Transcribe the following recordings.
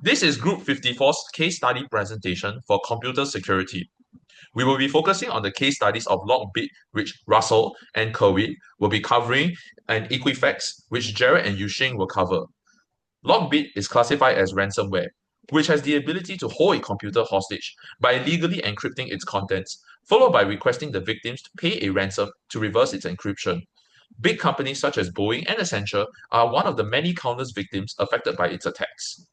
This is Group 54's case study presentation for computer security. We will be focusing on the case studies of Lockbit, which RUSSEL and KERWIN will be covering, and Equifax, which Jared and YU-HSING will cover. Lockbit is classified as ransomware, which has the ability to hold a computer hostage by illegally encrypting its contents, followed by requesting the victims to pay a ransom to reverse its encryption. Big companies such as Boeing and Accenture are one of the many countless victims affected by its attacks.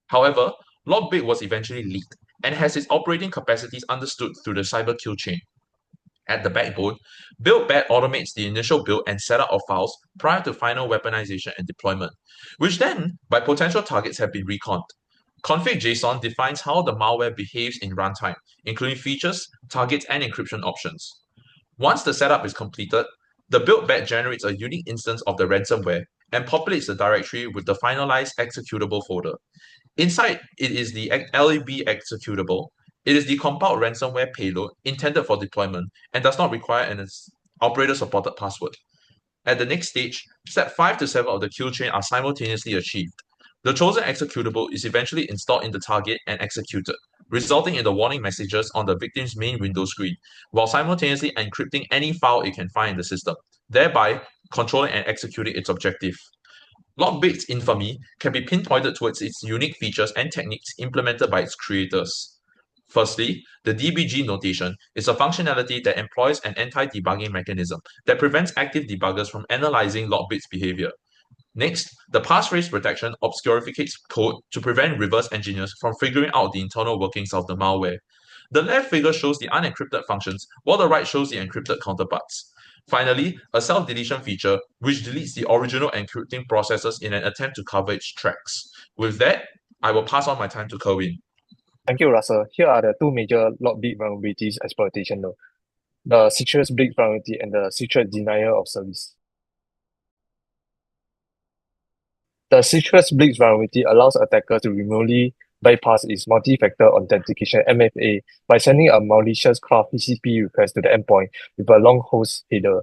However, Lockbit was eventually leaked and has its operating capacities understood through the cyber kill chain. At the backbone, BuildBat automates the initial build and setup of files prior to final weaponization and deployment, which then, by potential targets, have been reconned. Config.json defines how the malware behaves in runtime, including features, targets, and encryption options. Once the setup is completed, the BuildBat generates a unique instance of the ransomware and populates the directory with the finalized executable folder. Inside, it is the LIB executable. It is the compiled ransomware payload intended for deployment and does not require an operator-supported password. At the next stage, step 5 to 7 of the kill chain are simultaneously achieved. The chosen executable is eventually installed in the target and executed, resulting in the warning messages on the victim's main window screen, while simultaneously encrypting any file it can find in the system, thereby controlling and executing its objective. Lockbit's infamy can be pinpointed towards its unique features and techniques implemented by its creators. Firstly, the DBG notation is a functionality that employs an anti-debugging mechanism that prevents active debuggers from analyzing Lockbit's behavior. Next, the passphrase protection obscurificates code to prevent reverse engineers from figuring out the internal workings of the malware. The left figure shows the unencrypted functions, while the right shows the encrypted counterparts. Finally, a self-deletion feature which deletes the original encrypting processes in an attempt to cover its tracks. With that, I will pass on my time to KERWIN. Thank you, Russell. Here are the two major Lockbit vulnerabilities exploitation though. The citrus bleed vulnerability and the citrus denial of service. The citrus bleed vulnerability allows attackers to remotely bypass its multi-factor authentication MFA by sending a malicious craft TCP request to the endpoint with a long host header.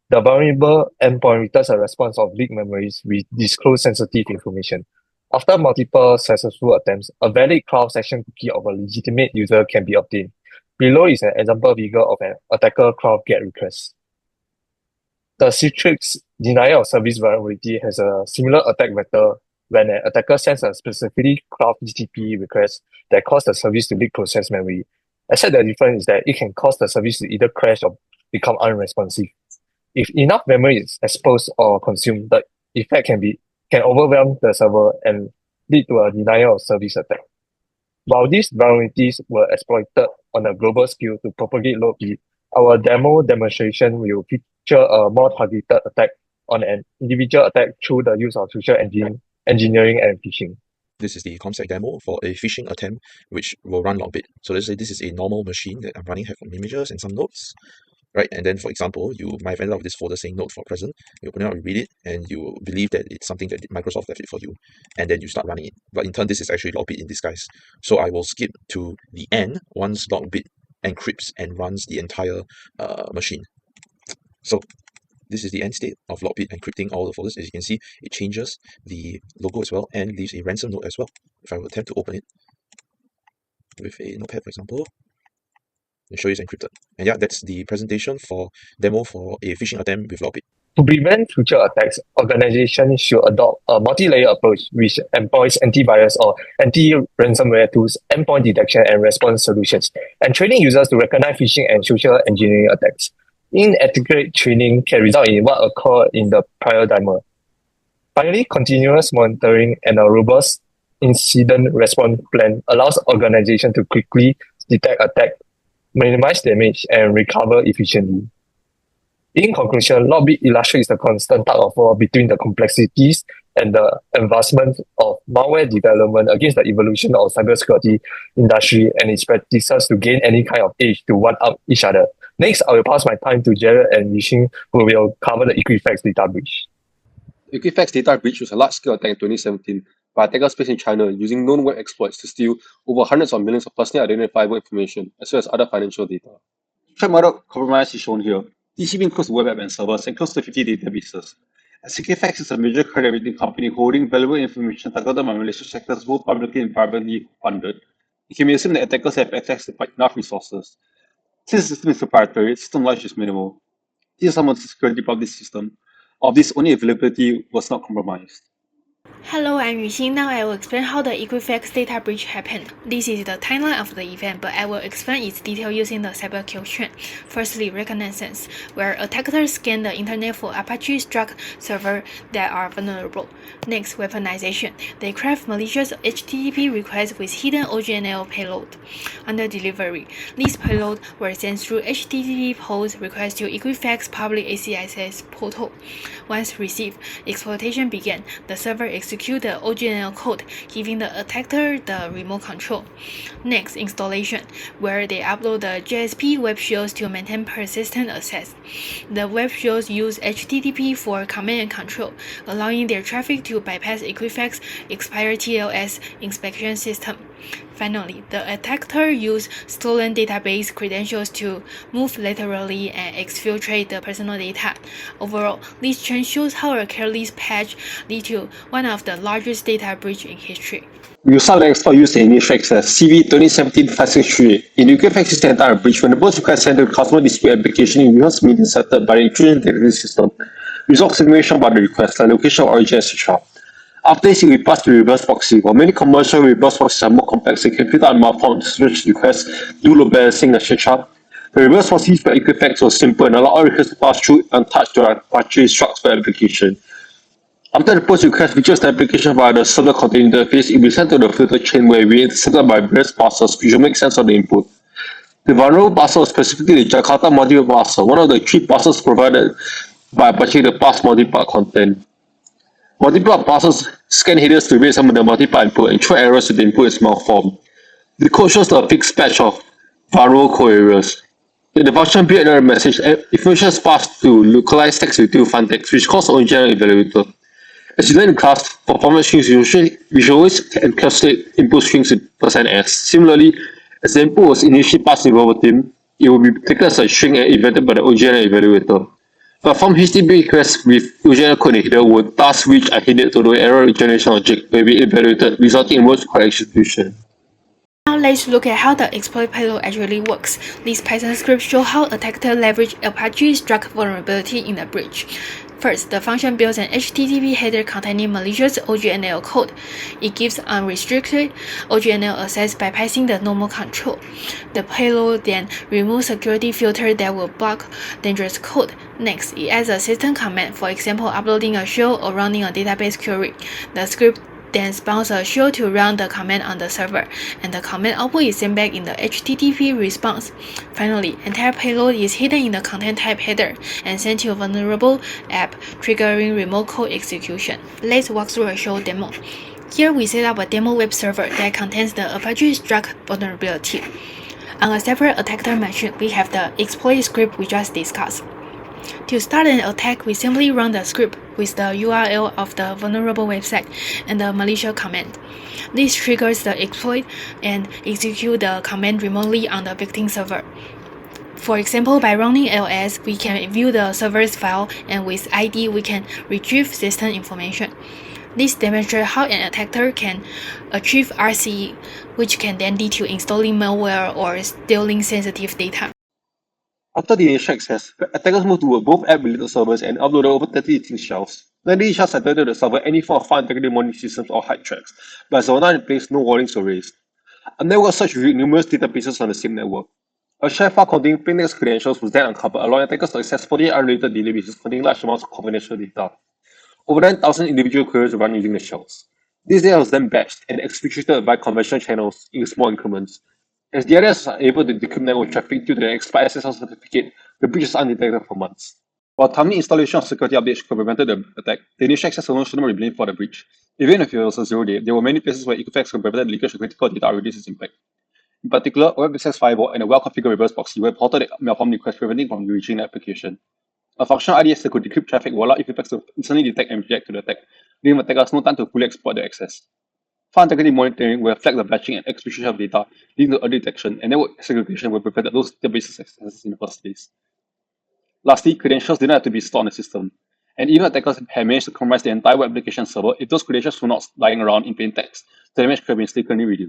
The vulnerable endpoint returns a response of leaked memories with disclosed sensitive information. After multiple successful attempts, a valid craft session cookie of a legitimate user can be obtained. Below is an example figure of an attacker craft GET request. The Citrix denial of service vulnerability has a similar attack vector when an attacker sends a specifically craft TCP request that causes the service to leak process memory. Except the difference is that it can cause the service to either crash or become unresponsive. If enough memory is exposed or consumed, the effect can overwhelm the server and lead to a denial of service attack. While these vulnerabilities were exploited on a global scale to propagate Lockbit, our demonstration will feature a more targeted attack on an individual attack through the use of social engineering and phishing. This is the ComSec demo for a phishing attempt which will run Lockbit. So let's say this is a normal machine that I'm running, have some images and some notes, right? And then, for example, you might have ended up with this folder saying notes for present. You open it up, you read it, and you believe that it's something that Microsoft left it for you, and then you start running it. But in turn, this is actually Lockbit in disguise. So I will skip to the end once Lockbit encrypts and runs the entire machine. So this is the end state of Lockbit encrypting all the folders. As you can see, it changes the logo as well and leaves a ransom note as well. If I will attempt to open it with a notepad, for example, and show you it's encrypted. And yeah, that's the presentation for demo for a phishing attempt with Lockbit. To prevent future attacks, organizations should adopt a multi-layer approach which employs antivirus or anti-ransomware tools, endpoint detection and response solutions, and training users to recognize phishing and social engineering attacks. Inadequate training can result in what occurred in the prior demo. Finally, continuous monitoring and a robust incident response plan allows organizations to quickly detect attacks, minimize damage, and recover efficiently. In conclusion, Lockbit illustrates the constant tug of war between the complexities and the advancement of malware development against the evolution of cybersecurity industry and its practices to gain any kind of edge to one-up each other. Next, I will pass my time to Jared and YU-HSING, who will cover the Equifax data breach. Equifax data breach was a large-scale attack in 2017 by attackers based in China using known web exploits to steal over hundreds of millions of personally identifiable information as well as other financial data. Track model compromise is shown here. TCP close to web app and servers and close to 50 databases. As Equifax is a major credit rating company holding valuable information targeted by malicious sectors both publicly and privately funded, it can be assumed that attackers have access to enough resources. Since the system is proprietary, system knowledge is minimal. This is some of the security of this system. Of this, only availability was not compromised. Hello, I'm Yu-Xing. Now I will explain how the Equifax data breach happened. This is the timeline of the event, but I will explain its detail using the cyber kill chain. Firstly, reconnaissance, where attackers scan the internet for Apache struck servers that are vulnerable. Next, weaponization. They craft malicious HTTP requests with hidden OGNL payload. Under delivery, these payloads were sent through HTTP post requests to Equifax public ACSS portal. Once received, exploitation began. The server execute the OGNL code, giving the attacker the remote control. Next, installation, where they upload the JSP web shells to maintain persistent access. The web shells use HTTP for command and control, allowing their traffic to bypass Equifax expired TLS inspection system. Finally, the attacker used stolen database credentials to move laterally and exfiltrate the personal data. Overall, this trend shows how a careless patch led to one of the largest data breaches in history. RUSSEL exploit used in Equifax as CV 2017-563. In Equifax system entire breach, when the post request sent to the customer display application in reverse being intercepted by the intrusion detection system, resolve simulation about the request, like location of origin, etc. After this, we pass to reverse proxy. While many commercial reverse proxies are more complex and can filter out malformed requests, do load balancing, etc., the reverse proxy for Equifax was simple and allowed all requests to pass through untouched to our Apache structure application. After the post request reaches the application via the server container interface, it will be sent to the filter chain where it will be intercepted by various parcels, which will make sense of the input. The vulnerable parcel is specifically the Jakarta multiple parcel, one of the 3 parcels provided by Apache to pass multi-part content. Multiple parcels scan headers to read some of the multiple input and throw errors if the input is malformed. The code shows a fixed patch of vulnerable code errors. In the function build error message, information is passed to localized text with fun text, which calls the original evaluator. As you learn in class, for format strings, we should always encapsulate input strings with %s. Similarly, as the input was initially passed in verbatim, it will be taken as a string and evaluated by the OGNL evaluator. Perform HTTP requests with OGNL code header would thus reach a header to the error generation object where be evaluated, resulting in most correct execution. Now let's look at how the exploit payload actually works. This Python script shows how attackers leverage Apache struck vulnerability in the breach. First, the function builds an HTTP header containing malicious OGNL code. It gives unrestricted OGNL access bypassing the normal control. The payload then removes security filters that will block dangerous code. Next, it adds a system command, for example, uploading a shell or running a database query. The script then spawns a shell to run the command on the server, and the command output is sent back in the HTTP response. Finally, entire payload is hidden in the content type header and sent to a vulnerable app, triggering remote code execution. Let's walk through a shell demo. Here we set up a demo web server that contains the Apache struck vulnerability. On a separate attacker machine, we have the exploit script we just discussed. To start an attack, we simply run the script with the URL of the vulnerable website and the malicious command. This triggers the exploit and executes the command remotely on the victim server. For example, by running ls, we can view the server's file, and with ID, we can retrieve system information. This demonstrates how an attacker can achieve RCE, which can then lead to installing malware or stealing sensitive data. After the initial access, attackers moved to both app-related servers and uploaded over 30 distinct shells. None of these shells attempted to discover any form of file integrity monitoring systems or hide tracks, but as they were not in place, no warnings were raised. A network search revealed numerous databases on the same network. A shared file containing plain text credentials was then uncovered, allowing attackers to access 48 unrelated databases containing large amounts of confidential data. Over 9,000 individual queries were run using the shells. This data was then batched and executed by conventional channels in small increments. As the others are able to decrypt network traffic due to the expired SSL certificate, the breach is undetected for months. While timely installation of security updates could have prevented the attack, the initial access alone should not be blamed for the breach. Even if it was a 0-day, there were many places where Equifax could prevent the leakage of critical data or reduce its impact. In particular, a web access firewall and a well-configured reverse proxy were ported the malformed requests preventing from reaching the application. A functional IDS that could decrypt traffic will allow Equifax to instantly detect and react to the attack, giving attackers no time to fully exploit the access. File integrity monitoring will flag the batching and execution of data, leading to early detection, and network segregation will prevent those database accesses in the first place. Lastly, credentials do not have to be stored on the system. And even attackers have managed to compromise the entire web application server, if those credentials were not lying around in plain text, the damage could have been significantly reduced.